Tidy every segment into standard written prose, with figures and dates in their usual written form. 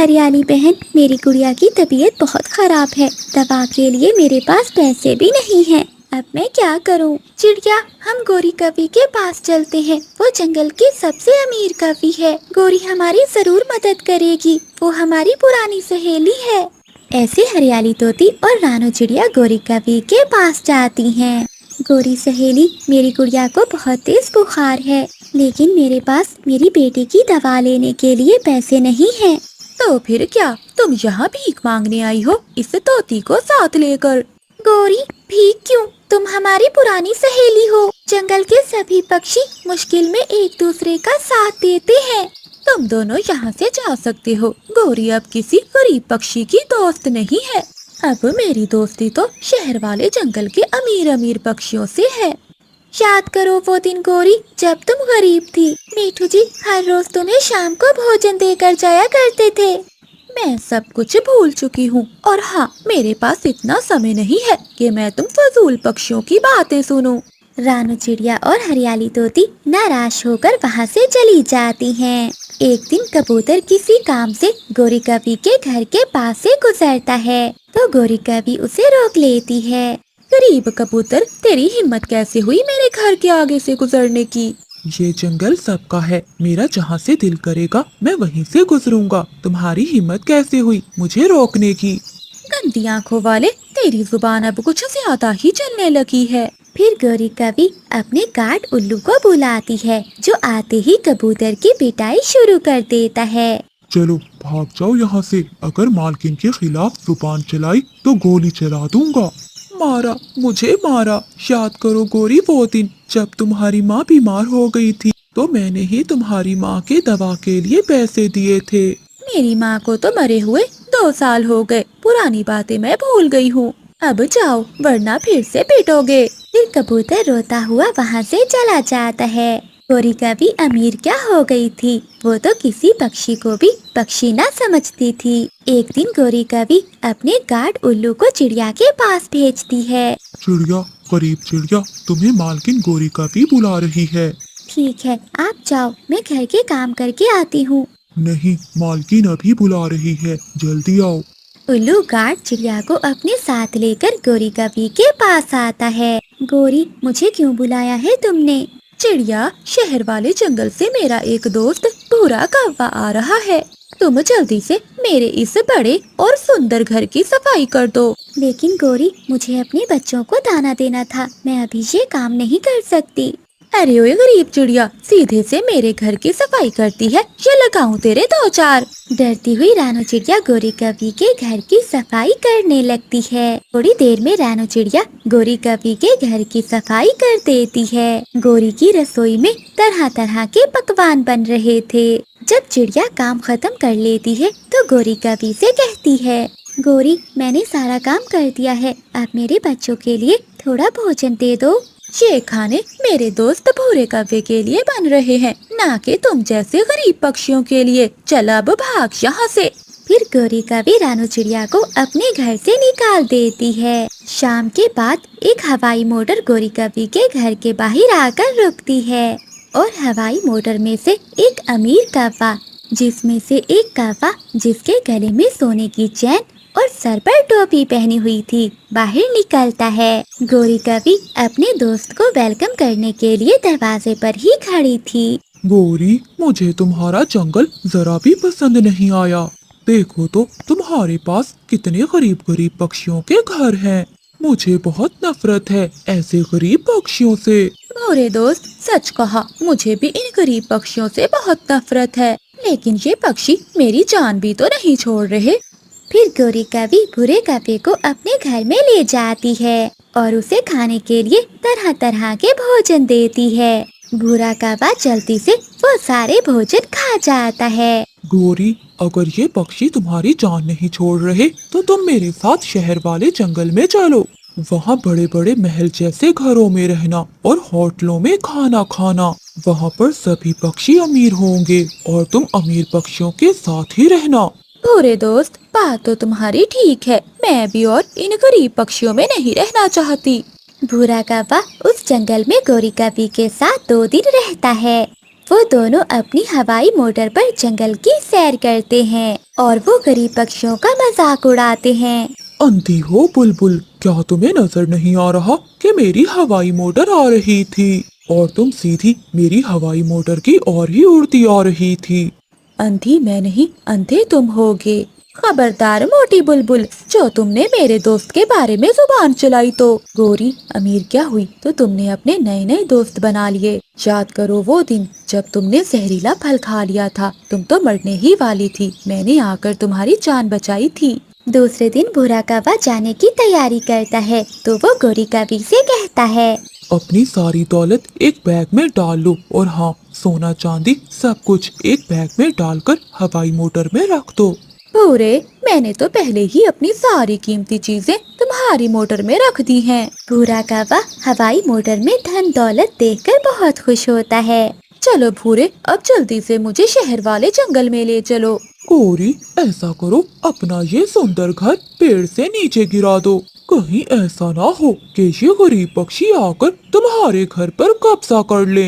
हरियाली बहन, मेरी गुड़िया की तबीयत बहुत खराब है। दवा के लिए मेरे पास पैसे भी नहीं हैं। अब मैं क्या करूं? चिड़िया, हम गोरी कवि के पास चलते हैं। वो जंगल की सबसे अमीर कवि है। गोरी हमारी जरूर मदद करेगी। वो हमारी पुरानी सहेली है। ऐसे हरियाली तोती और रानू चिड़िया गोरी कवि के पास जाती हैं। गोरी सहेली, मेरी गुड़िया को बहुत तेज बुखार है, लेकिन मेरे पास मेरी बेटी की दवा लेने के लिए पैसे नहीं हैं। तो फिर क्या, तुम यहाँ भीख मांगने आई हो इस तोती को साथ लेकर? गोरी, भीख क्यों? तुम हमारी पुरानी सहेली हो। जंगल के सभी पक्षी मुश्किल में एक दूसरे का साथ देते हैं। तुम दोनों यहाँ से जा सकते हो। गोरी अब किसी गरीब पक्षी की दोस्त नहीं है। अब मेरी दोस्ती तो शहर वाले जंगल के अमीर अमीर पक्षियों से है। याद करो वो दिन गोरी, जब तुम गरीब थी। मीठू जी हर रोज तुम्हें शाम को भोजन देकर जाया करते थे। मैं सब कुछ भूल चुकी हूँ, और हाँ, मेरे पास इतना समय नहीं है कि मैं तुम फजूल पक्षियों की बातें सुनूं। रानू चिड़िया और हरियाली तोती नाराज होकर वहाँ से चली जाती हैं। एक दिन कबूतर किसी काम से गोरी कवि के घर के पास से गुजरता है, तो गोरी कवि उसे रोक लेती है। गरीब कबूतर, तेरी हिम्मत कैसे हुई मेरे घर के आगे से गुजरने की? ये जंगल सबका है, मेरा जहाँ से दिल करेगा मैं वहीं से गुजरूंगा। तुम्हारी हिम्मत कैसे हुई मुझे रोकने की? गंदी आंखों वाले, तेरी जुबान अब कुछ ज्यादा ही चलने लगी है। फिर गोरी कवि अपने गार्ड उल्लू को बुलाती है, जो आते ही कबूतर की पिटाई शुरू कर देता है। चलो भाग जाओ यहाँ से, अगर मालकिन के खिलाफ जुबान चलाई तो गोली चला दूंगा। मारा, मुझे मारा। याद करो गोरी, वो दिन जब तुम्हारी माँ बीमार हो गई थी, तो मैंने ही तुम्हारी माँ के दवा के लिए पैसे दिए थे। मेरी माँ को तो मरे हुए 2 साल हो गए। पुरानी बातें मैं भूल गई हूँ। अब जाओ, वरना फिर से पिटोगे। फिर कबूतर रोता हुआ वहाँ से चला जाता है। गोरी कवि अमीर क्या हो गई थी, वो तो किसी पक्षी को भी पक्षी ना समझती थी। एक दिन गोरी कवि अपने गार्ड उल्लू को चिड़िया के पास भेजती है। चिड़िया, गरीब चिड़िया, तुम्हें मालकिन गोरी कवि बुला रही है। ठीक है, आप जाओ, मैं घर के काम करके आती हूँ। नहीं, मालकिन अभी बुला रही है, जल्दी आओ। उल्लू गार्ड चिड़िया को अपने साथ लेकर गोरी कवि के पास आता है। गोरी, मुझे क्यों बुलाया है तुमने? चिड़िया, शहर वाले जंगल से मेरा एक दोस्त भूरा कौवा आ रहा है। तुम जल्दी से मेरे इस बड़े और सुंदर घर की सफाई कर दो। लेकिन गोरी, मुझे अपने बच्चों को दाना देना था, मैं अभी ये काम नहीं कर सकती। अरे ओए गरीब चिड़िया, सीधे से मेरे घर की सफाई करती है, ये लगाऊं तेरे 2-4। डरती हुई रानू चिड़िया गोरी कवि के घर की सफाई करने लगती है। थोड़ी देर में रानू चिड़िया गोरी कवि के घर की सफाई कर देती है। गोरी की रसोई में तरह तरह के पकवान बन रहे थे। जब चिड़िया काम खत्म कर लेती है, तो गोरी कवि से कहती है, गोरी, मैंने सारा काम कर दिया है, आप मेरे बच्चों के लिए थोड़ा भोजन दे दो। ये खाने मेरे दोस्त भूरे कौवे के लिए बन रहे हैं, ना कि तुम जैसे गरीब पक्षियों के लिए। चल अब भाग यहाँ से। फिर गोरी कवि रानू चिड़िया को अपने घर से निकाल देती है। शाम के बाद एक हवाई मोटर गोरी कवि के घर के बाहर आकर रुकती है, और हवाई मोटर में से एक अमीर कौवा, जिसमें से एक कौवा जिसके गले में सोने की चैन और सर पर टोपी पहनी हुई थी, बाहर निकलता है। गोरी कवि अपने दोस्त को वेलकम करने के लिए दरवाजे पर ही खड़ी थी। गोरी, मुझे तुम्हारा जंगल जरा भी पसंद नहीं आया। देखो तो तुम्हारे पास कितने गरीब गरीब पक्षियों के घर हैं। मुझे बहुत नफरत है ऐसे गरीब पक्षियों से। भूरे दोस्त, सच कहा, मुझे भी इन गरीब पक्षियों से बहुत नफरत है, लेकिन ये पक्षी मेरी जान भी तो नहीं छोड़ रहे। फिर गोरी कवि भूरे कौवे को अपने घर में ले जाती है और उसे खाने के लिए तरह तरह के भोजन देती है। भूरा कौवा जल्दी से वो सारे भोजन खा जाता है। गोरी, अगर ये पक्षी तुम्हारी जान नहीं छोड़ रहे, तो तुम मेरे साथ शहर वाले जंगल में चलो। वहाँ बड़े बड़े महल जैसे घरों में रहना और होटलों में खाना खाना। वहाँ पर सभी पक्षी अमीर होंगे और तुम अमीर पक्षियों के साथ ही रहना। भूरे दोस्त, बात तो तुम्हारी ठीक है, मैं भी और इन गरीब पक्षियों में नहीं रहना चाहती। भूरा कौवा उस जंगल में गोरी कवि के साथ 2 दिन रहता है। वो दोनों अपनी हवाई मोटर पर जंगल की सैर करते हैं और वो गरीब पक्षियों का मजाक उड़ाते हैं। अंधी हो बुलबुल, क्या तुम्हें नजर नहीं आ रहा कि मेरी हवाई मोटर आ रही थी और तुम सीधी मेरी हवाई मोटर की ओर ही उड़ती आ रही थी। अंधी मैं नहीं, अंधे तुम होगे। खबरदार मोटी बुलबुल, जो तुमने मेरे दोस्त के बारे में जुबान चलाई तो। गोरी अमीर क्या हुई तो तुमने अपने नए नए दोस्त बना लिए। याद करो वो दिन जब तुमने जहरीला फल खा लिया था। तुम तो मरने ही वाली थी, मैंने आकर तुम्हारी जान बचाई थी। दूसरे दिन भूरा कौवा जाने की तैयारी करता है तो वो गोरी कवि से कहता है, अपनी सारी दौलत एक बैग में डाल लो और हाँ, सोना चांदी सब कुछ एक बैग में डालकर हवाई मोटर में रख दो। भूरे, मैंने तो पहले ही अपनी सारी कीमती चीजें तुम्हारी मोटर में रख दी हैं। भूरा कौवा हवाई मोटर में धन दौलत देखकर बहुत खुश होता है। चलो भूरे, अब जल्दी से मुझे शहर वाले जंगल में ले चलो। गोरी ऐसा करो, अपना ये सुंदर घर पेड़ से नीचे गिरा दो। कहीं ऐसा ना हो कि ये गरीब पक्षी आकर तुम्हारे घर पर कब्जा कर ले।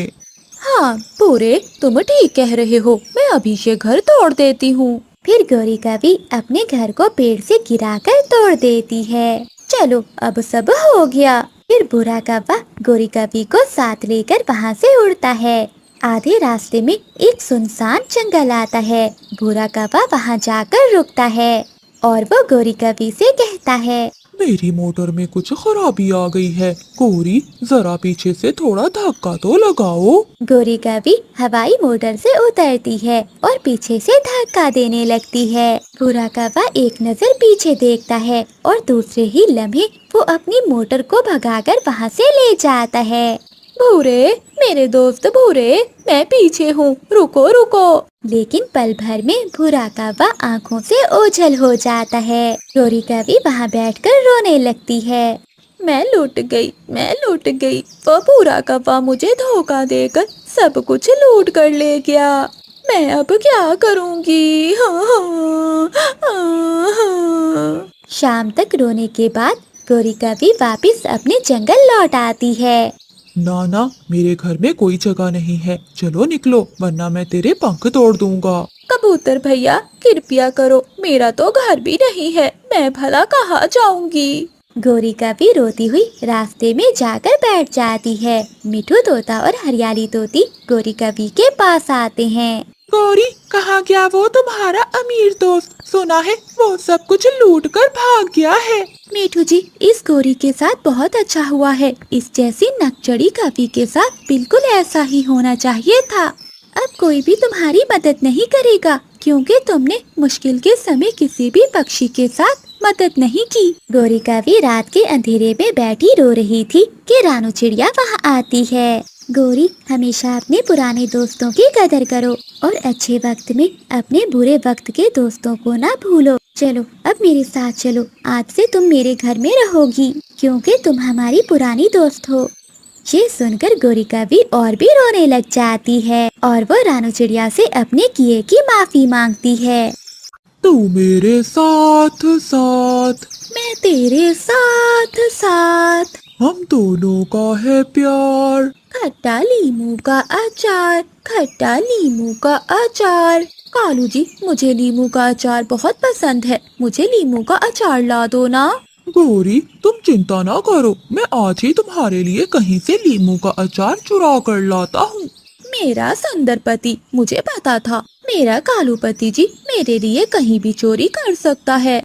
हाँ भूरे, तुम ठीक कह रहे हो, मैं अभी ये घर तोड़ देती हूँ। फिर गोरी कवि अपने घर को पेड़ से गिराकर तोड़ देती है। चलो अब सब हो गया। फिर भूरा कौवा गोरी कवि को साथ लेकर वहाँ से उड़ता है। आधे रास्ते में एक सुनसान जंगल आता है। भूरा कौवा वहाँ जाकर रुकता है और वो गोरी कवि से कहता है, मेरी मोटर में कुछ खराबी आ गई है। गोरी जरा पीछे से थोड़ा धक्का तो लगाओ। गोरी कवि हवाई मोटर से उतरती है और पीछे से धक्का देने लगती है। भूरा कौवा एक नजर पीछे देखता है और दूसरे ही लम्हे वो अपनी मोटर को भगाकर वहाँ से ले जाता है। भूरे, मेरे दोस्त भूरे, मैं पीछे हूँ, रुको रुको। लेकिन पल भर में भूरा कौवा आँखों से ओझल हो जाता है। गोरी कवि वहाँ बैठकर रोने लगती है। मैं लूट गई, मैं लूट गई। वो भूरा कौवा मुझे धोखा देकर सब कुछ लूट कर ले गया। मैं अब क्या करूँगी? हाँ, हाँ, हाँ। शाम तक रोने के बाद गोरी कवि वापस अपने जंगल लौट आती है। नाना, मेरे घर में कोई जगह नहीं है, चलो निकलो वरना मैं तेरे पंख तोड़ दूंगा। कबूतर भैया कृपया करो, मेरा तो घर भी नहीं है, मैं भला कहाँ जाऊंगी? गोरी कवि रोती हुई रास्ते में जाकर बैठ जाती है। मिठू तोता और हरियाली तोती गोरी कवि के पास आते हैं। गौरी, कहाँ गया वो तुम्हारा अमीर दोस्त? सुना है वो सब कुछ लूट कर भाग गया है। मिठू जी, इस गोरी के साथ बहुत अच्छा हुआ है। इस जैसी नकचड़ी कवि के साथ बिल्कुल ऐसा ही होना चाहिए था। अब कोई भी तुम्हारी मदद नहीं करेगा क्योंकि तुमने मुश्किल के समय किसी भी पक्षी के साथ मदद नहीं की। गोरी कवि रात के अंधेरे में बैठी रो रही थी कि रानू चिड़िया वहाँ आती है। गोरी, हमेशा अपने पुराने दोस्तों की कदर करो और अच्छे वक्त में अपने बुरे वक्त के दोस्तों को ना भूलो। चलो अब मेरे साथ चलो, आज से तुम मेरे घर में रहोगी क्योंकि तुम हमारी पुरानी दोस्त हो। ये सुनकर गोरी कवि और भी रोने लग जाती है और वो रानू चिड़िया से अपने किए की माफी मांगती है। तू मेरे साथ साथ, मैं तेरे साथ साथ, हम दोनों का है प्यार। खट्टा लीमू का अचार, खट्टा लीमू का अचार। कालू जी, मुझे लीमू का अचार बहुत पसंद है, मुझे लीमू का अचार ला दो ना। गौरी, तुम चिंता ना करो, मैं आज ही तुम्हारे लिए कहीं से लीमू का अचार चुरा कर लाता हूँ। मेरा सुंदर पति, मुझे पता था मेरा कालू पति जी मेरे लिए कहीं भी चोरी कर सकता है।